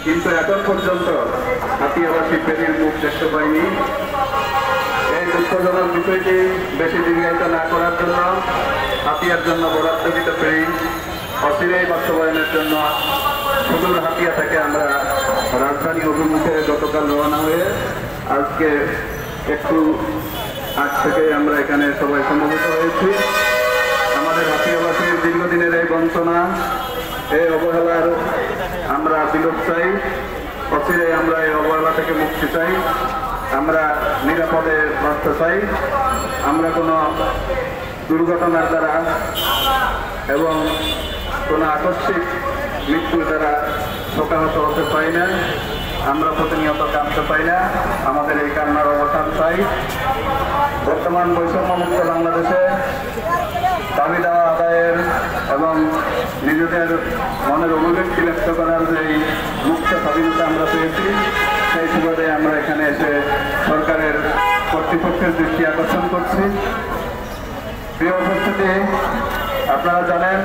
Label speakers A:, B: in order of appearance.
A: কিন্তু এখন পর্যন্ত হাতিয়াবাসী ফেরির মুখ দেখতে পাইনি। এই দুঃখজনক বিষয়টি বেশি দীর্ঘায়িত না করার জন্য হাতিয়ার জন্য বরাদ্দকৃত ফেরি অচিরেই বাস্তবায়নের জন্য সুদূর হাতিয়া থেকে আমরা রাজধানী অভিমুখে গতকাল রওনা হয়ে আজকে একটু আগ থেকে আমরা এখানে সবাই সমবেত হয়েছি। আমাদের হাতিয়াবাসীর দীর্ঘদিনের এই বঞ্চনা, এই অবহেলার আমরা বিলোপ চাই। অচিরে আমরা এই অবহেলা থেকে মুক্তি চাই। আমরা নিরাপদে বাঁচতে চাই। আমরা কোনো দুর্ঘটনার দ্বারা এবং কোনো আকস্মিক মৃত্যুর দ্বারা শোকাহত হতে পাই না। আমরা প্রতিনিয়ত কাঁদতে পাই না। আমাদের এই কান্নার অবসান চাই। বর্তমান বৈষম্যমুক্ত বাংলাদেশে দাবি দেওয়া আদায়ের এবং নিজেদের মনের অভিব্যক্তি ব্যক্ত করার যে মুক্ত স্বাধীনতা আমরা পেয়েছি, সেই সুবাদে আমরা এখানে এসে সরকারের কর্তৃপক্ষের দৃষ্টি আকর্ষণ করছি। প্রিয় উপস্থিতি, আপনারা জানেন